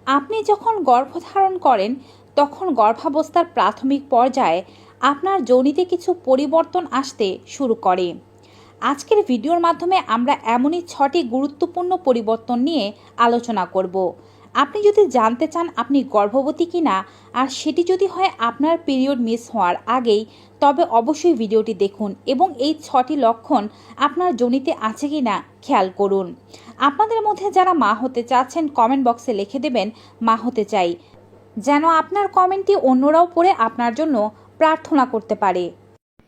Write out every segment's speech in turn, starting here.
আপনি যখন গর্ভধারণ করেন তখন গর্ভাবস্থার প্রাথমিক পর্যায়ে আপনার যোনিতে কিছু পরিবর্তন আসতে শুরু করে। আজকের ভিডিওর মাধ্যমে আমরা এমনই 6টি গুরুত্বপূর্ণ পরিবর্তন নিয়ে আলোচনা করব। আপনি যদি জানতে চান আপনি গর্ভবতী কিনা আর সেটি যদি হয় আপনার পিরিয়ড মিস হওয়ার আগেই, তবে অবশ্যই ভিডিওটি দেখুন এবং এই 6টি লক্ষণ আপনার যোনিতে আছে কিনা খেয়াল করুন। আপনাদের মধ্যে যারা মা হতে চাচ্ছেন কমেন্ট বক্সে লিখে দেবেন মা হতে চাই, যেন আপনার কমেন্টটি অন্যরাও পড়ে আপনার জন্য প্রার্থনা করতে পারে।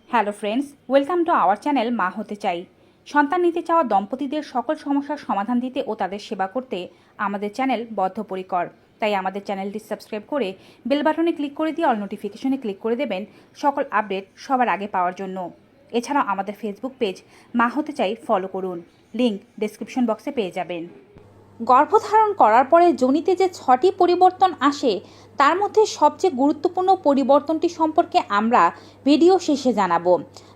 Hello friends, welcome to our channel মা হতে চাই। সন্তান নিতে চাওয়া দম্পতিদের সকল সমস্যার সমাধান দিতে ও তাদের সেবা করতে আমাদের চ্যানেল বদ্ধপরিকর। তাই আমাদের চ্যানেলটি সাবস্ক্রাইব করে বেল বাটনে ক্লিক করে দিয়ে অল নোটিফিকেশনে ক্লিক করে দেবেন সকল আপডেট সবার আগে পাওয়ার জন্য। এছাড়াও আমাদের ফেসবুক পেজ মা হতে চাই ফলো করুন, লিংক ডেসক্রিপশন বক্সে পেয়ে যাবেন। গর্ভধারণ করার পরে যোনিতে যে 6টি পরিবর্তন আসে তার মধ্যে সবচেয়ে গুরুত্বপূর্ণ পরিবর্তনটি সম্পর্কে আমরা ভিডিও শেষে জানাবো।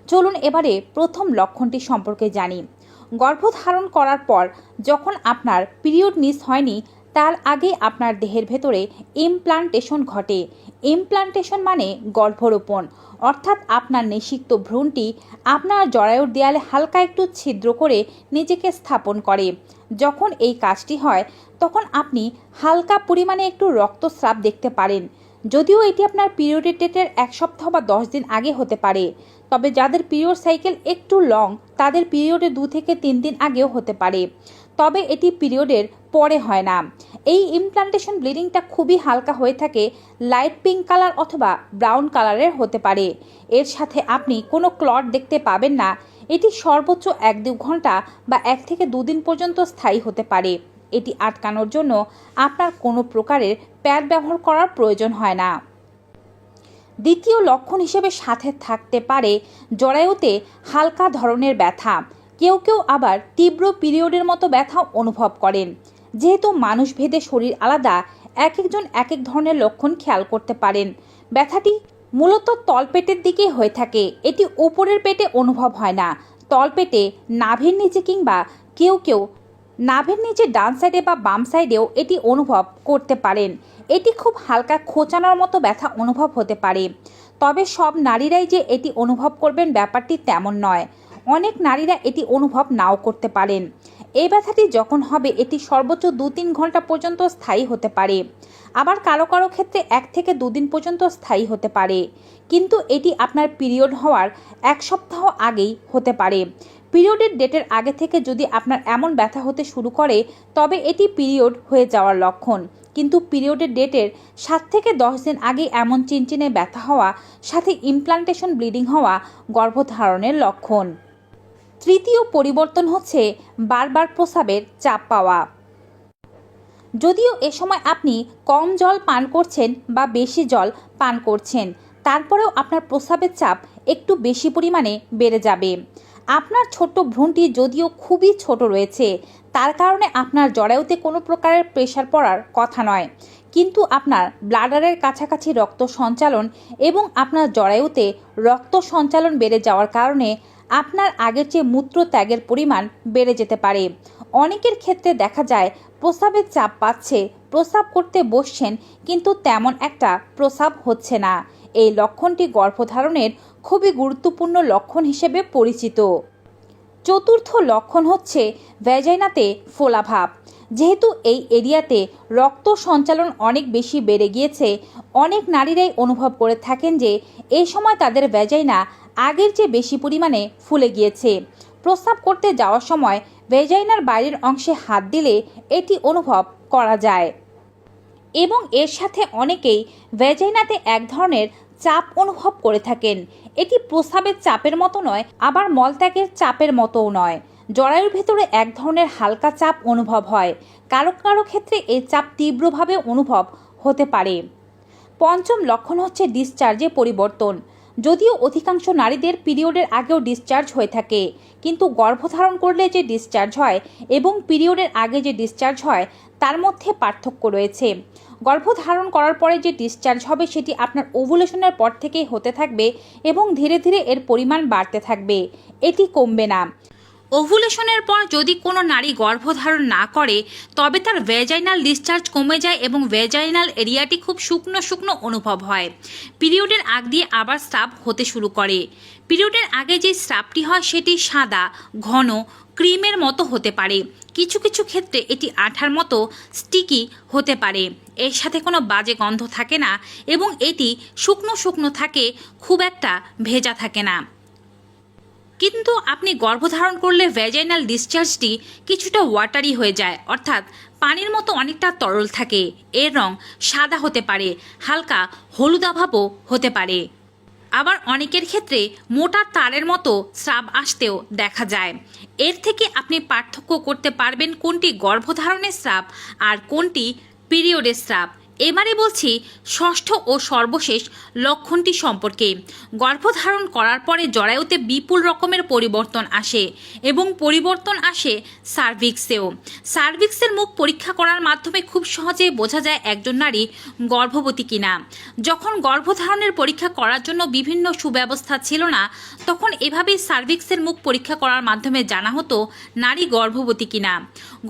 চলুন এবারে প্রথম লক্ষণটি সম্পর্কে জানি। গর্ভধারণ করার পর যখন আপনার পিরিয়ড মিস হয়নি তার আগে আপনার দেহের ভেতরে ইমপ্লান্টেশন ঘটে। ইমপ্লান্টেশন মানে গর্ভরোপণ, অর্থাৎ আপনার নিষিক্ত ভ্রূণটি আপনার জরায়ুর দেয়ালে হালকা একটু ছিদ্র করে নিজেকে স্থাপন করে। যখন এই কাজটি হয় তখন আপনি হালকা পরিমাণে একটু রক্তস্রাব দেখতে পারেন, যদিও এটি আপনার পিরিয়ডের ডেটের 1 সপ্তাহ বা 10 দিন আগে হতে পারে। তবে যাদের পিরিয়ড সাইকেল একটু লং তাদের পিরিয়ডে 2 থেকে 3 দিন আগেও হতে পারে, তবে এটি পিরিয়ডের পরে হয় না। এই ইমপ্লান্টেশন ব্লিডিংটা খুবই হালকা হয়ে থাকে, লাইট পিঙ্ক কালার অথবা ব্রাউন কালারের হতে পারে। এর সাথে আপনি কোনো ক্লট দেখতে পাবেন না। এটি সর্বোচ্চ 1-2 ঘন্টা বা 1 থেকে 2 দিন পর্যন্ত স্থায়ী হতে পারে। এটি আটকানোর জন্য আপনার কোনো প্রকারের প্যাড ব্যবহার করার প্রয়োজন হয় না। দ্বিতীয় লক্ষণ হিসেবে সাথে থাকতে পারে জরায়ুতে হালকা ধরনের ব্যথা। কেউ কেউ আবার তীব্র পিরিয়ডের মতো ব্যথা অনুভব করেন। যেহেতু মানুষভেদে শরীর আলাদা, এক একজন এক এক ধরনের লক্ষণ খেয়াল করতে পারেন। ব্যথাটি মূলত তলপেটের দিকেই হয়ে থাকে। এটি উপরের পেটে অনুভব হয় না। তলপেটে, নাভির নিচে কিংবা কেউ কেউ নাভির নিচে ডান সাইডে বা বাম সাইডেও এটি অনুভব করতে পারেন। এটি খুব হালকা খোঁচানোর মতো ব্যথা অনুভব হতে পারে। তবে সব নারীরাই যে এটি অনুভব করবেন ব্যাপারটি তেমন নয়। অনেক নারীরা এটি অনুভব নাও করতে পারেন। এই ব্যথাটি যখন হবে এটি সর্বোচ্চ 2-3 ঘন্টা পর্যন্ত স্থায়ী হতে পারে। আবার কারো কারো ক্ষেত্রে 1 থেকে 2 দিন পর্যন্ত স্থায়ী হতে পারে, কিন্তু এটি আপনার পিরিয়ড হওয়ার 1 সপ্তাহ আগেই হতে পারে। পিরিয়ডের ডেটের আগে থেকে যদি আপনার এমন ব্যথা হতে শুরু করে তবে এটি পিরিয়ড হয়ে যাওয়ার লক্ষণ, কিন্তু পিরিয়ডের ডেটের 7 থেকে 10 দিন আগে এমন চিনচিনে ব্যথা হওয়া সাথে ইমপ্লান্টেশন ব্লিডিং হওয়া গর্ভধারণের লক্ষণ। তৃতীয় পরিবর্তন হচ্ছে বারবার প্রস্রাবের চাপ পাওয়া। যদিও এ সময় আপনি কম জল পান করছেন বা বেশি জল পান করছেন, তারপরেও আপনার প্রস্রাবের চাপ একটু বেশি পরিমাণে বেড়ে যাবে। আপনার ছোট্ট ভ্রূণটি যদিও খুবই ছোট রয়েছে, তার কারণে আপনার জরায়ুতে কোনো প্রকারের প্রেশার পড়ার কথা নয়, কিন্তু আপনার ব্লাডারের কাছাকাছি রক্ত সঞ্চালন এবং আপনার জরায়ুতে রক্ত সঞ্চালন বেড়ে যাওয়ার কারণে আপনার আগের চেয়ে মূত্র ত্যাগের পরিমাণ বেড়ে যেতে পারে। অনেকের ক্ষেত্রে দেখা যায় প্রস্রাবের চাপ পাচ্ছে, প্রস্রাব করতে বসছেন কিন্তু তেমন একটা প্রস্রাব হচ্ছে না। এই লক্ষণটি গর্ভধারণের খুবই গুরুত্বপূর্ণ লক্ষণ হিসেবে পরিচিত। চতুর্থ লক্ষণ হচ্ছে ভ্যাজাইনাতে ফোলাভাব। যেহেতু এই এরিয়াতে রক্ত সঞ্চালন অনেক বেশি বেড়ে গিয়েছে, অনেক নারীরাই অনুভব করে থাকেন যে এই সময় তাদের ভ্যাজাইনা আগের চেয়ে বেশি পরিমাণে ফুলে গিয়েছে। প্রস্রাব করতে যাওয়ার সময় ভ্যাজাইনার বাইরের অংশে হাত দিলে এটি অনুভব করা যায় এবং এর সাথে অনেকেই ভ্যাজাইনাতে এক ধরনের চাপ অনুভব করে থাকেন। এটি প্রস্রাবের চাপের মতো নয়, আবার মলত্যাগের চাপের মতোও নয়। জরায়ুর ভেতরে এক ধরনের হালকা চাপ অনুভব হয়। কারো কারো ক্ষেত্রে এই চাপ তীব্রভাবে অনুভব হতে পারে। পঞ্চম লক্ষণ হচ্ছে ডিসচার্জে পরিবর্তন। যদিও অধিকাংশ নারীদের পিরিয়ডের আগেও ডিসচার্জ হয়ে থাকে, কিন্তু গর্ভধারণ করলে যে ডিসচার্জ হয় এবং পিরিয়ডের আগে যে ডিসচার্জ হয় তার মধ্যে পার্থক্য রয়েছে। গর্ভধারণ করার পরে যে ডিসচার্জ হবে সেটি আপনার ওভুলেশনের পর থেকেই হতে থাকবে এবং ধীরে ধীরে এর পরিমাণ বাড়তে থাকবে, এটি কমবে না। ওভুলেশনের পর যদি কোনো নারী গর্ভধারণ না করে তবে তার ভ্যাজাইনাল ডিসচার্জ কমে যায় এবং ভ্যাজাইনাল এরিয়াটি খুব শুকনো শুকনো অনুভব হয়। পিরিয়ডের আগ দিয়ে আবার স্রাব হতে শুরু করে। পিরিয়ডের আগে যে স্রাবটি হয় সেটি সাদা, ঘন, ক্রিমের মতো হতে পারে। কিছু কিছু ক্ষেত্রে এটি আঠার মতো স্টিকি হতে পারে। এর সাথে কোনো বাজে গন্ধ থাকে না এবং এটি শুকনো শুকনো থাকে, খুব একটা ভেজা থাকে না। কিন্তু আপনি গর্ভধারণ করলে ভ্যাজাইনাল ডিসচার্জটি কিছুটা ওয়াটারি হয়ে যায়, অর্থাৎ পানির মতো অনেকটা তরল থাকে। এর রং সাদা হতে পারে, হালকা হলুদাভাবও হতে পারে। আবার অনেকের ক্ষেত্রে মোটা তারের মতো স্রাব আসতেও দেখা যায়। এর থেকে আপনি পার্থক্য করতে পারবেন কোনটি গর্ভধারণের স্রাব আর কোনটি পিরিয়ডের স্রাব। এবারে বলছি ষষ্ঠ ও সর্বশেষ লক্ষণটি সম্পর্কে। গর্ভধারণ করার পরে জরায়ুতে বিপুল রকমের পরিবর্তন আসে এবং পরিবর্তন আসে সার্ভিক্সেও। সার্ভিক্সের মুখ পরীক্ষা করার মাধ্যমে খুব সহজে বোঝা যায় একজন নারী গর্ভবতী কিনা। যখন গর্ভধারণের পরীক্ষা করার জন্য বিভিন্ন সুব্যবস্থা ছিল না, তখন এভাবেই সার্ভিক্সের মুখ পরীক্ষা করার মাধ্যমে জানা হতো নারী গর্ভবতী কিনা।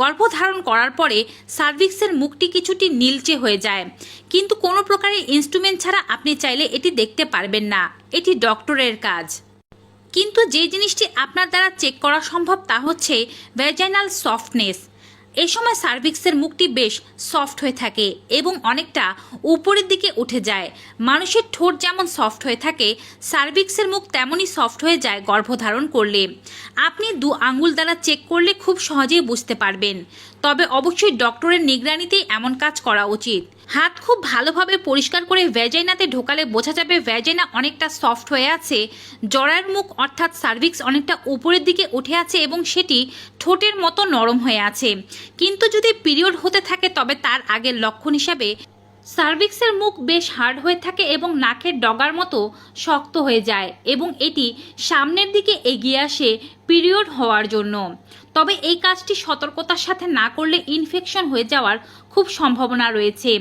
গর্ভধারণ করার পরে সার্ভিক্সের মুখটি কিছুটি নীলচে হয়ে যায়, কিন্তু কোনো প্রকারের ইনস্ট্রুমেন্ট ছাড়া আপনি চাইলে এটি দেখতে পারবেন না। এটি ডক্টরের কাজ। কিন্তু যে জিনিসটি আপনার দ্বারা চেক করা সম্ভব তা হচ্ছে ভ্যাজাইনাল সফটনেস। এই সময় সার্ভিক্সের মুখটি বেশ সফট হয়ে থাকে এবং অনেকটা উপরের দিকে উঠে যায়। মানুষের ঠোঁট যেমন সফট হয়ে থাকে, সার্ভিক্সের মুখ তেমনই সফট হয়ে যায় গর্ভধারণ করলে। আপনি 2 আঙ্গুল দ্বারা চেক করলে খুব সহজেই বুঝতে পারবেন। তবে অবশ্যই ডক্টরের নিগরানিতেই এমন কাজ করা উচিত। হাত খুব ভালোভাবে পরিষ্কার করে ভ্যাজাইনাতে ঢোকালে বোঝা যাবে ভ্যাজাইনা অনেকটা সফট হয়ে আছে, জরায়ুর মুখ অর্থাৎ সার্ভিক্স অনেকটা উপরের দিকে উঠে আছে এবং সেটি ঠোঁটের মতো নরম হয়ে আছে। কিন্তু যদি পিরিয়ড হতে থাকে তবে তার আগের লক্ষণ হিসাবে সার্ভিক্সের মুখ বেশ হার্ড হয়ে থাকে এবং নাকের ডগার মতো শক্ত হয়ে যায় এবং এটি সামনের দিকে এগিয়ে আসে পিরিয়ড হওয়ার জন্য। তবে এই কাজটি সতর্কতার সাথে না করলে ইনফেকশন হয়ে যাওয়ার খুব সম্ভাবনা রয়েছে।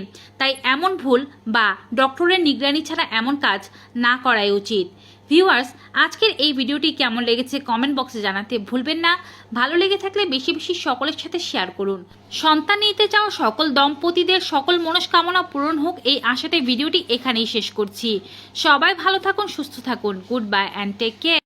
তাই এমন ভুল বা ডক্টরের নিগরানি ছাড়া এমন কাজ না করাই উচিত। ভিউয়ার্স, আজকের এই ভিডিওটি কেমন লেগেছে কমেন্ট বক্সে জানাতে ভুলবেন না। ভালো লেগে থাকলে বেশি বেশি সকলের সাথে শেয়ার করুন। সন্তান নিতে চাওয়া সকল দম্পতিদের সকল মনস্কামনা পূরণ হোক এই আশাতে ভিডিওটি এখানেই শেষ করছি। সবাই ভালো থাকুন, সুস্থ থাকুন। Goodbye and take care.